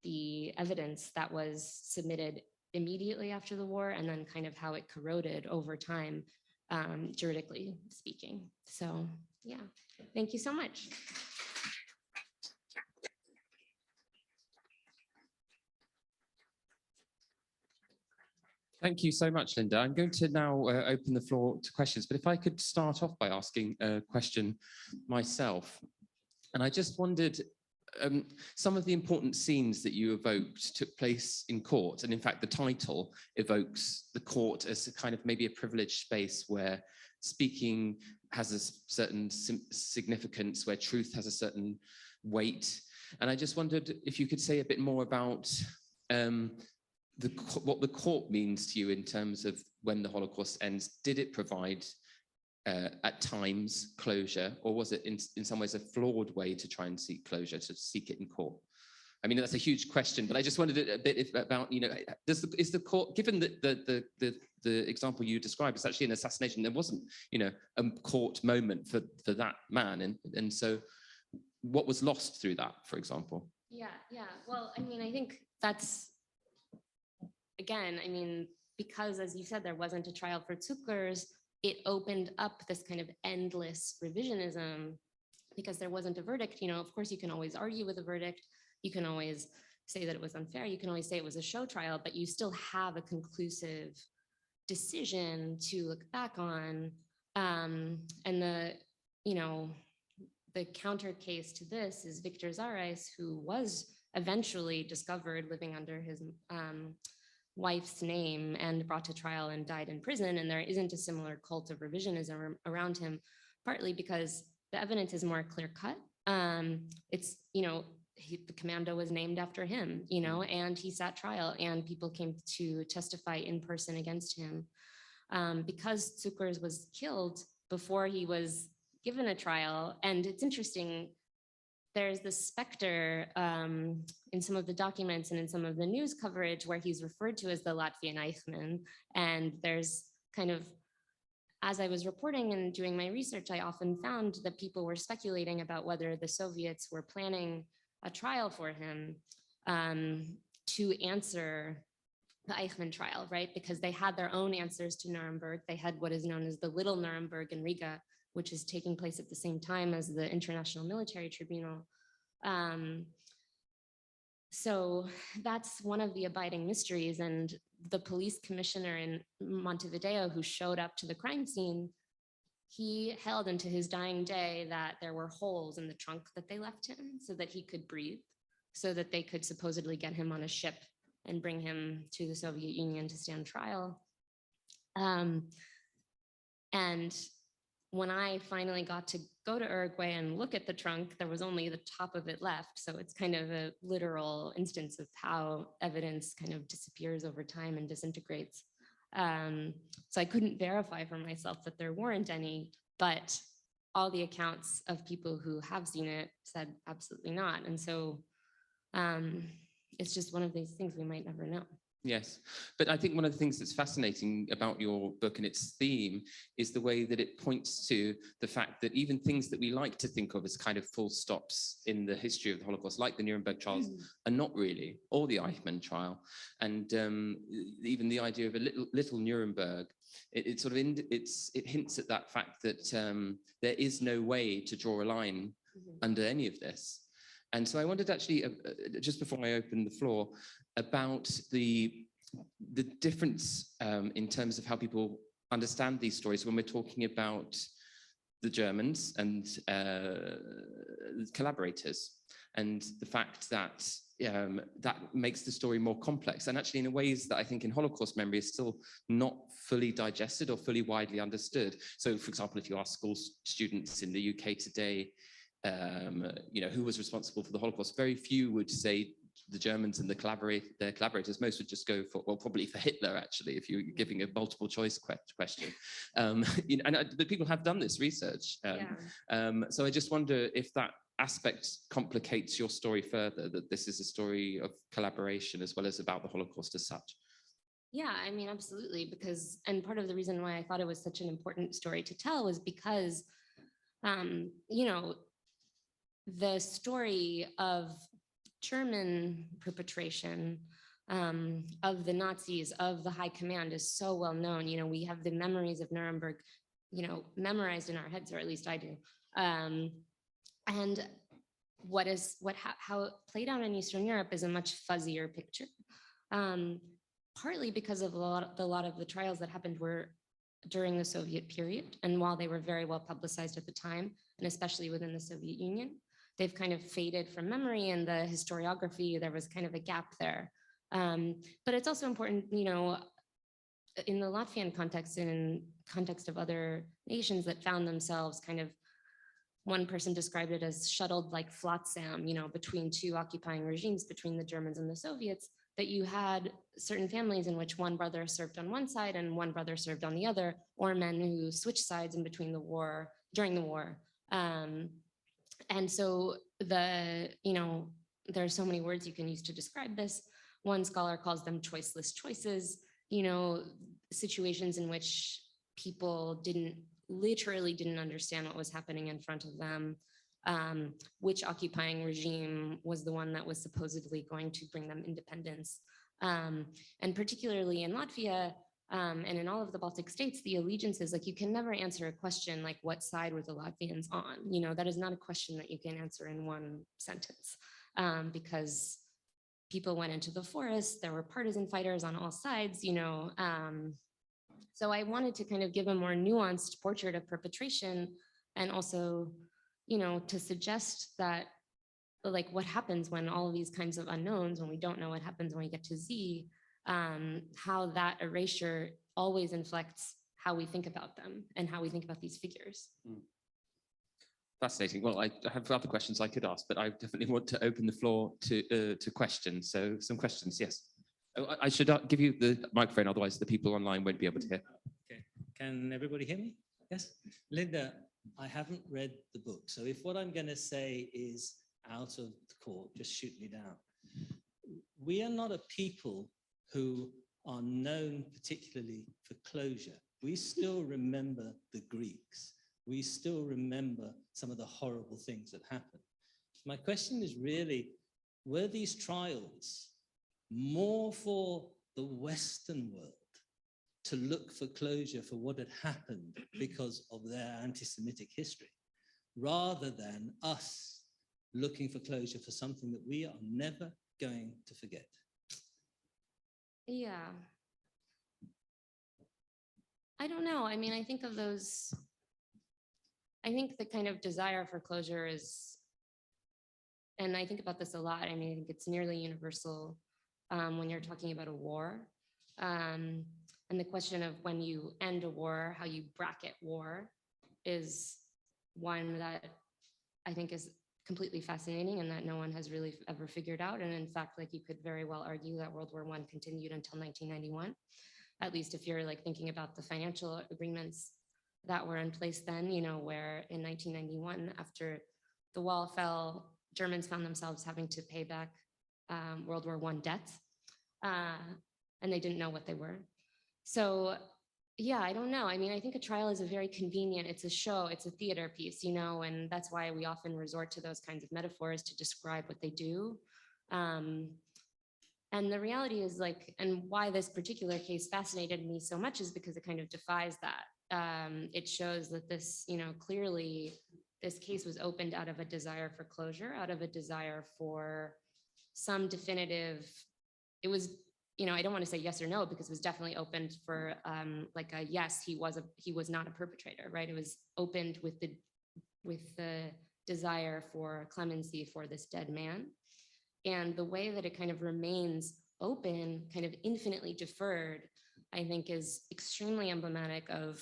the evidence that was submitted immediately after the war, and then kind of how it corroded over time, juridically speaking. So yeah, thank you so much. Thank you so much, Linda. I'm going to now open the floor to questions, but if I could start off by asking a question myself. And I just wondered some of the important scenes that you evoked took place in court, and in fact the title evokes the court as a kind of maybe a privileged space where speaking has a certain significance, where truth has a certain weight. And I just wondered if you could say a bit more about what the court means to you in terms of when the Holocaust ends. Did it provide at times closure, or was it in some ways a flawed way to try and seek closure, to seek it in court? I mean, that's a huge question, but I just wondered a bit about, you know, is the court, given that the example you described is actually an assassination, there wasn't, you know, a court moment for that man, and so what was lost through that, for example? Yeah. Well, I mean, I think that's, again, I mean, because as you said, there wasn't a trial for Zuckers, it opened up this kind of endless revisionism because there wasn't a verdict. You know, of course, you can always argue with a verdict. You can always say that it was unfair. You can always say it was a show trial, but you still have a conclusive decision to look back on. And the counter case to this is Victor Zarais, who was eventually discovered living under his wife's name and brought to trial and died in prison. And there isn't a similar cult of revisionism around him, partly because the evidence is more clear cut. It's, you know, the commando was named after him, you know, and he sat trial and people came to testify in person against him. Because Zuckers was killed before he was given a trial. And it's interesting, there's this specter in some of the documents and in some of the news coverage where he's referred to as the Latvian Eichmann. And there's kind of, as I was reporting and doing my research, I often found that people were speculating about whether the Soviets were planning a trial for him to answer the Eichmann trial, right? Because they had their own answers to Nuremberg. They had what is known as the Little Nuremberg in Riga, which is taking place at the same time as the International Military Tribunal. So that's one of the abiding mysteries. And the police commissioner in Montevideo who showed up to the crime scene, he held into his dying day that there were holes in the trunk that they left him so that he could breathe, so that they could supposedly get him on a ship and bring him to the Soviet Union to stand trial. And when I finally got to go to Uruguay and look at the trunk, there was only the top of it left. So it's kind of a literal instance of how evidence kind of disappears over time and disintegrates. So I couldn't verify for myself that there weren't any, but all the accounts of people who have seen it said absolutely not. And so it's just one of these things we might never know. Yes, but I think one of the things that's fascinating about your book and its theme is the way that it points to the fact that even things that we like to think of as kind of full stops in the history of the Holocaust, like the Nuremberg trials, are not really, or the Eichmann trial. And even the idea of a little Nuremberg, it sort of it hints at that fact that there is no way to draw a line under any of this. And so I wondered actually, just before I open the floor, about the difference in terms of how people understand these stories when we're talking about the Germans and collaborators, and the fact that that makes the story more complex, and actually in ways that I think in Holocaust memory is still not fully digested or fully widely understood. So for example, if you ask school students in the UK today, you know, who was responsible for the Holocaust, very few would say the Germans and their collaborators. Most would just go for, well, probably for Hitler, actually, if you're giving a multiple choice question. You know, but people have done this research. So I just wonder if that aspect complicates your story further, that this is a story of collaboration as well as about the Holocaust as such. Yeah, I mean, absolutely, because, and part of the reason why I thought it was such an important story to tell was because, you know, the story of German perpetration of the Nazis, of the high command, is so well known. You know, we have the memories of Nuremberg, you know, memorized in our heads, or at least I do. And how it played out in Eastern Europe is a much fuzzier picture, partly because of a lot of the trials that happened were during the Soviet period, and while they were very well publicized at the time, and especially within the Soviet Union, they've kind of faded from memory, and the historiography, there was kind of a gap there. But it's also important, you know, in the Latvian context and in context of other nations that found themselves kind of, one person described it as shuttled like flotsam, you know, between two occupying regimes, between the Germans and the Soviets, that you had certain families in which one brother served on one side and one brother served on the other, or men who switched sides in between the war, during the war. And so you know, there are so many words you can use to describe this. One scholar calls them choiceless choices, you know, situations in which people literally didn't understand what was happening in front of them, which occupying regime was the one that was supposedly going to bring them independence. And particularly in Latvia, and in all of the Baltic states, the allegiances, like, you can never answer a question like, what side were the Latvians on? You know, that is not a question that you can answer in one sentence, because people went into the forest, there were partisan fighters on all sides, you know. So I wanted to kind of give a more nuanced portrait of perpetration, and also, you know, to suggest that, like, what happens when all of these kinds of unknowns, when we don't know what happens when we get to Z, how that erasure always inflects how we think about them and how we think about these figures. Fascinating. Well, I have other questions I could ask, but I definitely want to open the floor to questions. So some questions, yes. I should give you the microphone, otherwise the people online won't be able to hear. Okay, can everybody hear me? Yes? Linda, I haven't read the book, so if what I'm going to say is out of the court, just shoot me down. We are not a people who are known particularly for closure. We still remember the Greeks. We still remember some of the horrible things that happened. My question is really, were these trials more for the Western world to look for closure for what had happened because of their anti-Semitic history, rather than us looking for closure for something that we are never going to forget? Yeah. I don't know. I mean, I think of those, I think the kind of desire for closure is, and I think about this a lot, I mean, I think it's nearly universal when you're talking about a war. And the question of when you end a war, how you bracket war, is one that I think is completely fascinating and that no one has really ever figured out. And in fact, like, you could very well argue that World War I continued until 1991, at least if you're like thinking about the financial agreements that were in place then, you know, where in 1991, after the wall fell, Germans found themselves having to pay back World War I debts, and they didn't know what they were. So yeah, I don't know. I mean, I think a trial is a very convenient, it's a show, it's a theater piece, you know, and that's why we often resort to those kinds of metaphors to describe what they do. And the reality is, like, and why this particular case fascinated me so much is because it kind of defies that. It shows that this, you know, clearly this case was opened out of a desire for closure, out of a desire for some definitive, it was, you know, I don't want to say yes or no, because it was definitely opened for like a yes, he was not a perpetrator, right? It was opened with the desire for clemency for this dead man. And the way that it kind of remains open, kind of infinitely deferred, I think is extremely emblematic of,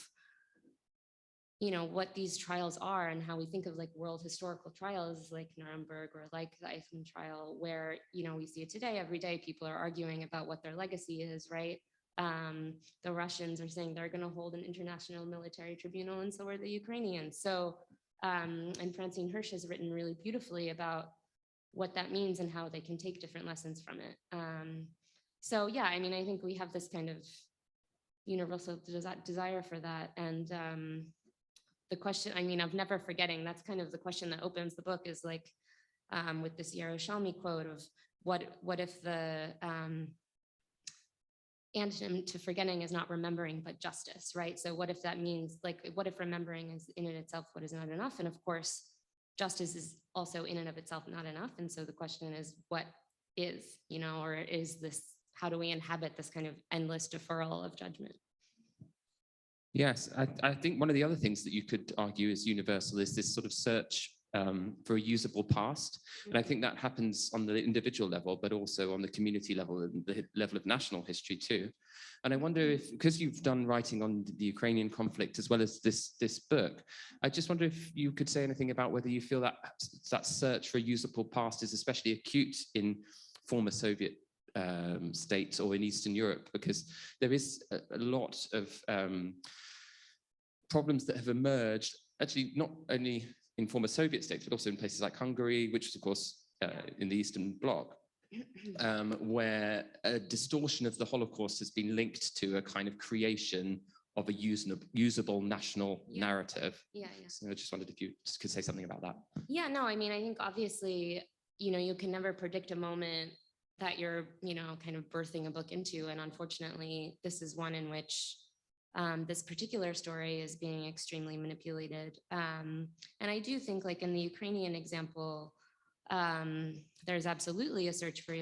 you know, what these trials are and how we think of like world historical trials like Nuremberg or like the Eichmann trial, where, you know, we see it today, every day people are arguing about what their legacy is, right? The Russians are saying they're going to hold an international military tribunal, and so are the Ukrainians. So, and Francine Hirsch has written really beautifully about what that means and how they can take different lessons from it. So yeah, I mean, I think we have this kind of universal desire for that. And the question, I mean, of never forgetting, that's kind of the question that opens the book, is like, with this Yerushalmi quote of what if the antonym to forgetting is not remembering, but justice, right? So what if that means, like, what if remembering is in and itself what is not enough? And of course, justice is also in and of itself not enough. And so the question is, what is, you know, or is this, how do we inhabit this kind of endless deferral of judgment? Yes, I think one of the other things that you could argue is universal is this sort of search for a usable past. And I think that happens on the individual level, but also on the community level and the level of national history too. And I wonder if, because you've done writing on the Ukrainian conflict as well as this book, I just wonder if you could say anything about whether you feel that that search for a usable past is especially acute in former Soviet states or in Eastern Europe, because there is a lot of problems that have emerged, actually not only in former Soviet states, but also in places like Hungary, which is of course in the Eastern Bloc, where a distortion of the Holocaust has been linked to a kind of creation of a usable national narrative. So I just wondered if you just could say something about that. Yeah, no, I mean, I think obviously, you can never predict a moment that you're, kind of birthing a book into. And unfortunately, this is one in which this particular story is being extremely manipulated. And I do think, like in the Ukrainian example, there's absolutely a search for,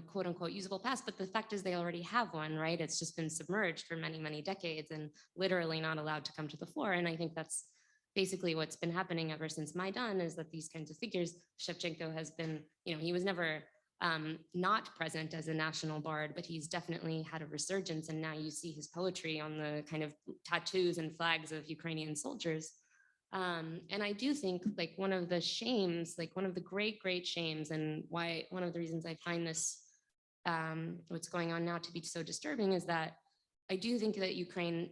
quote unquote usable past, but the fact is they already have one, right? It's just been submerged for many, many decades and literally not allowed to come to the fore. And I think that's basically what's been happening ever since Maidan, is that these kinds of figures, Shevchenko has been, he was never not present as a national bard, but he's definitely had a resurgence. And now you see his poetry on the kind of tattoos and flags of Ukrainian soldiers. And I do think, like, one of the shames, like one of the great, great shames, and why one of the reasons I find this, what's going on now, to be so disturbing, is that I do think that Ukraine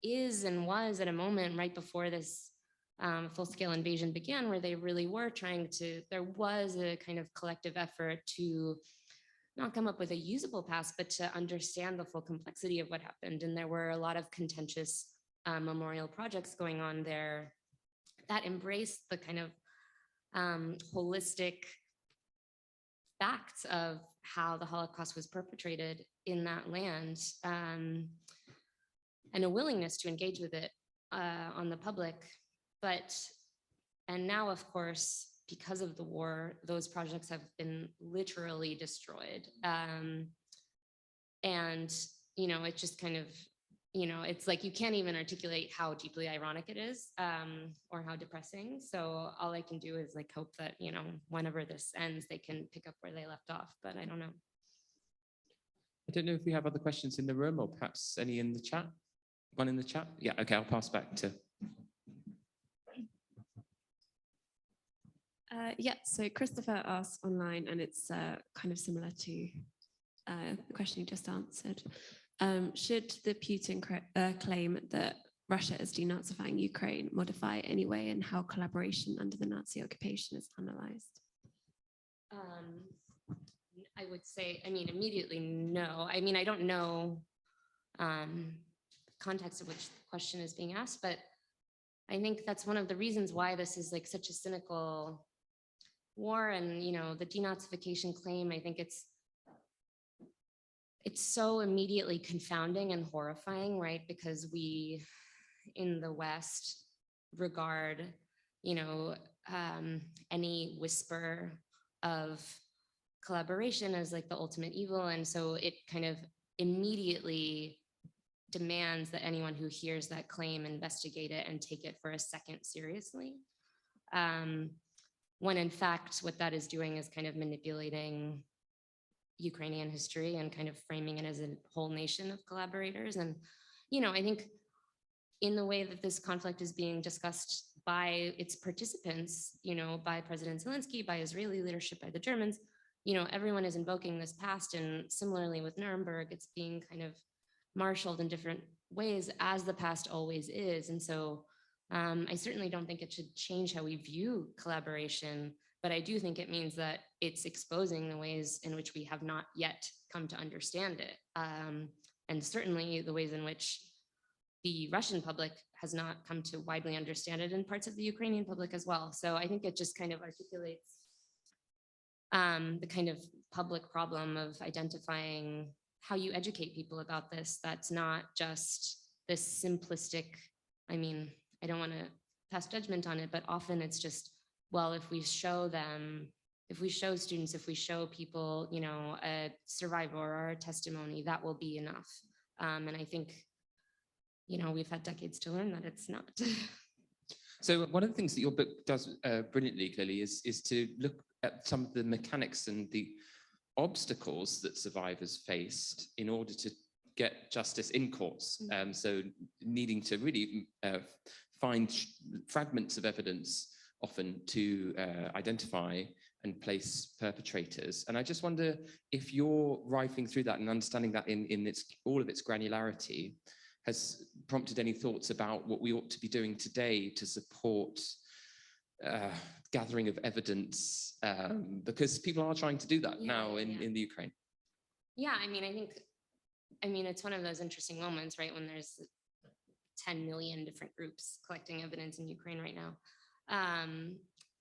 is and was at a moment right before this full-scale invasion began, where they really were trying to, there was a kind of collective effort to not come up with a usable past, but to understand the full complexity of what happened. And there were a lot of contentious memorial projects going on there that embraced the kind of holistic facts of how the Holocaust was perpetrated in that land, and a willingness to engage with it on the public. And now, of course, because of the war, those projects have been literally destroyed. And, it just kind of, it's like you can't even articulate how deeply ironic it is, or how depressing. So all I can do is like hope that, whenever this ends, they can pick up where they left off, but I don't know. I don't know if we have other questions in the room, or perhaps any in the chat. One in the chat? Yeah, okay, I'll pass back to... Yeah, so Christopher asked online, and it's kind of similar to the question you just answered. Should the Putin claim that Russia is denazifying Ukraine modify any way in how collaboration under the Nazi occupation is analyzed? I would say, immediately no. I don't know the context of which the question is being asked, but I think that's one of the reasons why this is like such a cynical war. And, the denazification claim, I think it's so immediately confounding and horrifying, right? Because we in the West regard, any whisper of collaboration as like the ultimate evil. And so it kind of immediately demands that anyone who hears that claim investigate it and take it for a second seriously. When in fact, what that is doing is kind of manipulating Ukrainian history and kind of framing it as a whole nation of collaborators. And, I think in the way that this conflict is being discussed by its participants, by President Zelensky, by Israeli leadership, by the Germans, everyone is invoking this past. And similarly with Nuremberg, it's being kind of marshaled in different ways, as the past always is. And so I certainly don't think it should change how we view collaboration, but I do think it means that it's exposing the ways in which we have not yet come to understand it. And certainly the ways in which the Russian public has not come to widely understand it, and parts of the Ukrainian public as well. So I think it just kind of articulates the kind of public problem of identifying how you educate people about this. That's not just this simplistic, I don't want to pass judgment on it, but often it's just, well, if we show them, if we show students, if we show people, a survivor or a testimony, that will be enough. And I think, we've had decades to learn that it's not. So one of the things that your book does brilliantly, clearly, is to look at some of the mechanics and the obstacles that survivors faced in order to get justice in courts. So needing to really find fragments of evidence often to identify and place perpetrators. And I just wonder if you're rifling through that and understanding that in all of its granularity has prompted any thoughts about what we ought to be doing today to support gathering of evidence, because people are trying to do that now in the Ukraine. Yeah, I mean, it's one of those interesting moments, right, when there's 10 million different groups collecting evidence in Ukraine right now,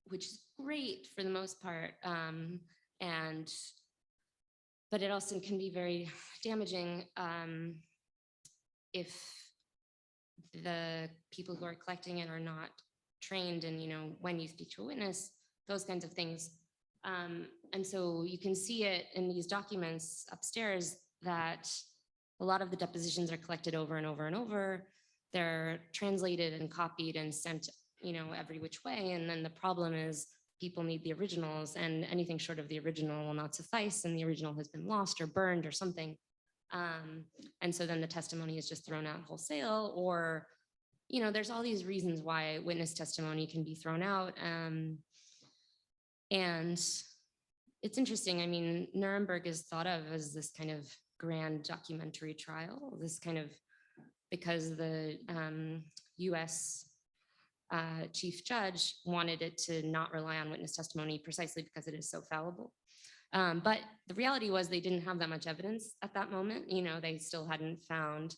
which is great for the most part. But it also can be very damaging if the people who are collecting it are not trained in, when you speak to a witness, those kinds of things. And so you can see it in these documents upstairs that a lot of the depositions are collected over and over and over. They're translated and copied and sent, every which way. And then the problem is people need the originals, and anything short of the original will not suffice, and the original has been lost or burned or something. And so then the testimony is just thrown out wholesale, or, there's all these reasons why witness testimony can be thrown out. And it's interesting. I mean, Nuremberg is thought of as this kind of grand documentary trial, because the US chief judge wanted it to not rely on witness testimony precisely because it is so fallible. But the reality was they didn't have that much evidence at that moment. They still hadn't found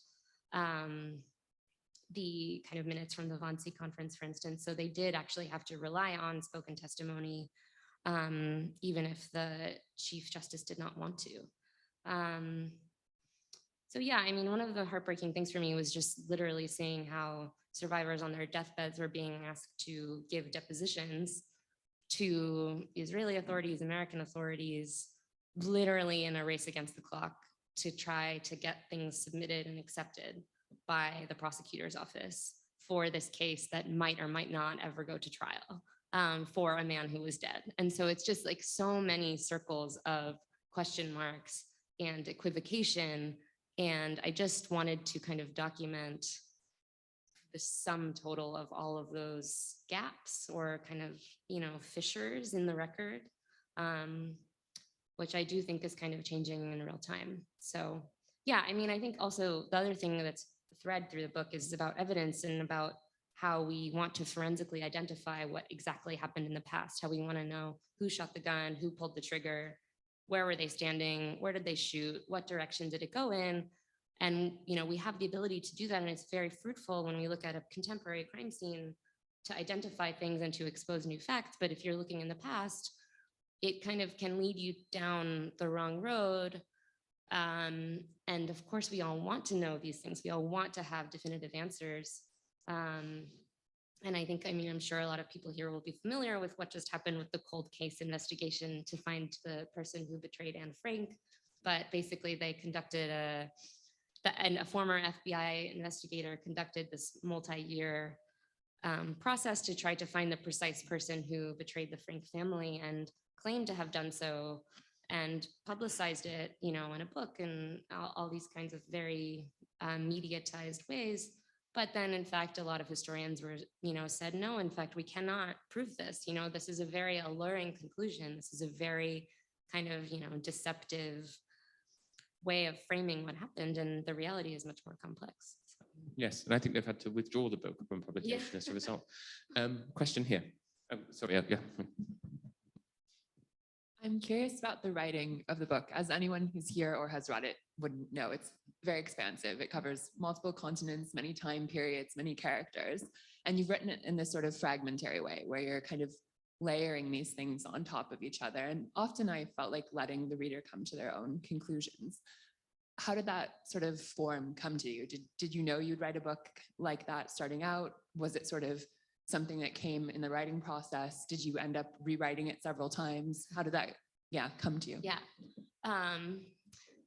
the kind of minutes from the Wannsee conference, for instance. So they did actually have to rely on spoken testimony, even if the chief justice did not want to. So yeah, I mean, one of the heartbreaking things for me was just literally seeing how survivors on their deathbeds were being asked to give depositions to Israeli authorities, American authorities, literally in a race against the clock to try to get things submitted and accepted by the prosecutor's office for this case that might or might not ever go to trial, for a man who was dead. And so it's just like so many circles of question marks and equivocation. And I just wanted to kind of document the sum total of all of those gaps or kind of, fissures in the record, which I do think is kind of changing in real time. So yeah, I mean, I think also the other thing that's thread through the book is about evidence and about how we want to forensically identify what exactly happened in the past, how we want to know who shot the gun, who pulled the trigger, where were they standing, where did they shoot, what direction did it go in? And, we have the ability to do that, and it's very fruitful when we look at a contemporary crime scene to identify things and to expose new facts. But if you're looking in the past, it kind of can lead you down the wrong road. And of course, we all want to know these things. We all want to have definitive answers. And I think, I'm sure a lot of people here will be familiar with what just happened with the cold case investigation to find the person who betrayed Anne Frank. But basically, they conducted and a former FBI investigator conducted this multi-year process to try to find the precise person who betrayed the Frank family, and claimed to have done so and publicized it, in a book and all these kinds of very mediatized ways. But then, in fact, a lot of historians were, said, no, in fact, we cannot prove this. This is a very alluring conclusion. This is a very kind of, deceptive way of framing what happened, and the reality is much more complex. So. Yes, and I think they've had to withdraw the book from publication as a result. Question here. Sorry, yeah. I'm curious about the writing of the book. As anyone who's here or has read it would know, it's very expansive. It covers multiple continents, many time periods, many characters, and you've written it in this sort of fragmentary way where you're kind of layering these things on top of each other. And often I felt like letting the reader come to their own conclusions. How did that sort of form come to you? Did you know you'd write a book like that starting out? Was it sort of something that came in the writing process? Did you end up rewriting it several times? How did that, come to you? Yeah.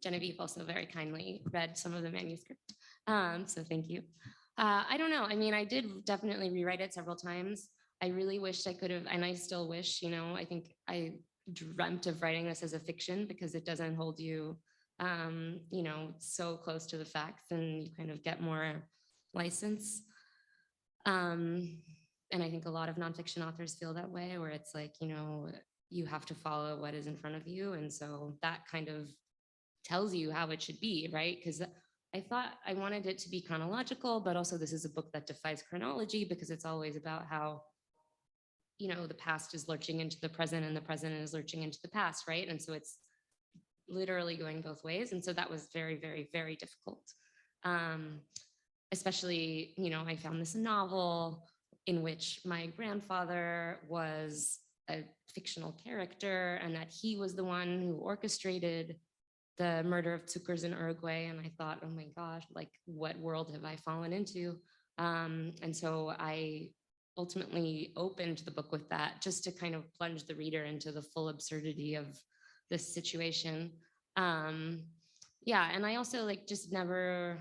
Genevieve also very kindly read some of the manuscript. So thank you. I don't know. I mean, I did definitely rewrite it several times. I really wished I could have, and I still wish, you know, I think I dreamt of writing this as a fiction because it doesn't hold you, you know, so close to the facts, and you kind of get more license. And I think a lot of nonfiction authors feel that way, where it's like, you know, you have to follow what is in front of you. And so that kind of tells you how it should be, right? Because I thought I wanted it to be chronological, but also this is a book that defies chronology because it's always about how, you know, the past is lurching into the present and the present is lurching into the past, right? And so it's literally going both ways. And so that was very, very, very difficult. Especially, you know, I found this novel in which my grandfather was a fictional character and that he was the one who orchestrated the murder of Zuckers in Uruguay. And I thought, oh my gosh, like what world have I fallen into? And so I ultimately opened the book with that just to kind of plunge the reader into the full absurdity of this situation. Yeah, and I also like just never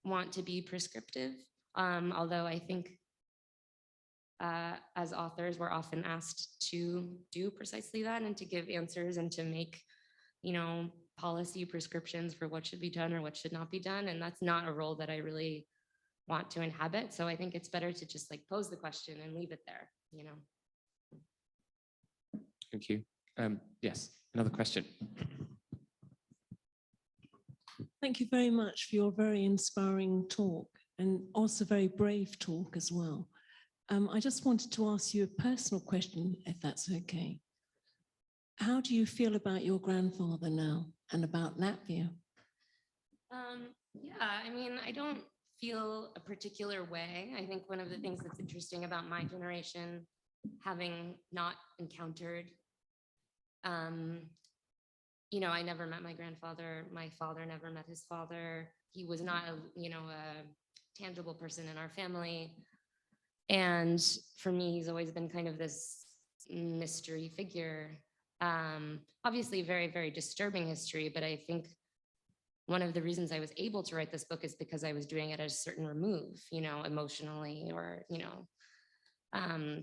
want to be prescriptive, although I think as authors, we're often asked to do precisely that and to give answers and to make, you know, policy prescriptions for what should be done or what should not be done. And that's not a role that I really want to inhabit. So I think it's better to just like pose the question and leave it there, you know. Thank you. Yes, another question. Thank you very much for your very inspiring talk and also very brave talk as well. I just wanted to ask you a personal question, if that's okay. How do you feel about your grandfather now and about Latvia? Yeah, I mean, I don't feel a particular way. I think one of the things that's interesting about my generation, having not encountered, you know, I never met my grandfather. My father never met his father. He was not, you know, a tangible person in our family. And for me, he's always been kind of this mystery figure. Obviously, very, very disturbing history, but I think one of the reasons I was able to write this book is because I was doing it at a certain remove, you know, emotionally or, you know,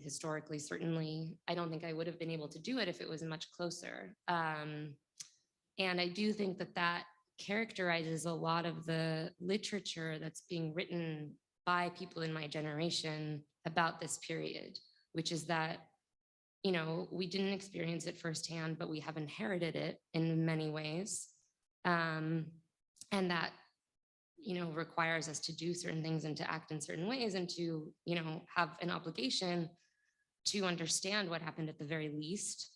historically, certainly. I don't think I would have been able to do it if it was much closer. And I do think that that characterizes a lot of the literature that's being written by people in my generation about this period, which is that, you know, we didn't experience it firsthand, but we have inherited it in many ways. And that, you know, requires us to do certain things and to act in certain ways and to, you know, have an obligation to understand what happened at the very least.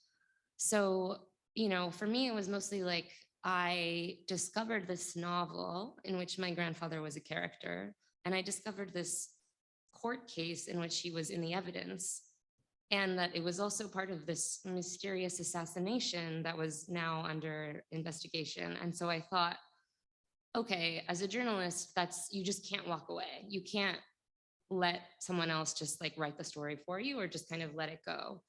So, you know, for me, it was mostly like I discovered this novel in which my grandfather was a character, and I discovered this court case in which he was in the evidence, and that it was also part of this mysterious assassination that was now under investigation. And so I thought, okay, as a journalist, you just can't walk away. You can't let someone else just like write the story for you or just kind of let it go.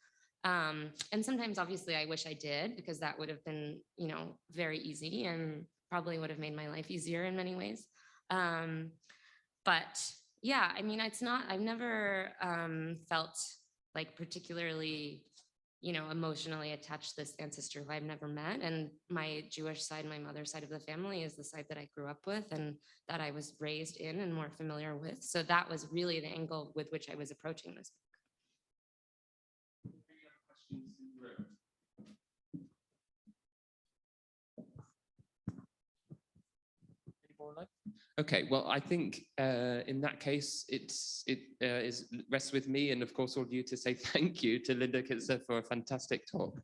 And sometimes obviously I wish I did, because that would have been, you know, very easy and probably would have made my life easier in many ways. But yeah, I mean, I've never felt like particularly, you know, emotionally attached to this ancestor who I've never met. And my Jewish side, my mother's side of the family, is the side that I grew up with and that I was raised in and more familiar with. So that was really the angle with which I was approaching this book. Okay, well, I think in that case, it rests with me and, of course, all of you to say thank you to Linda Kinstler for a fantastic talk.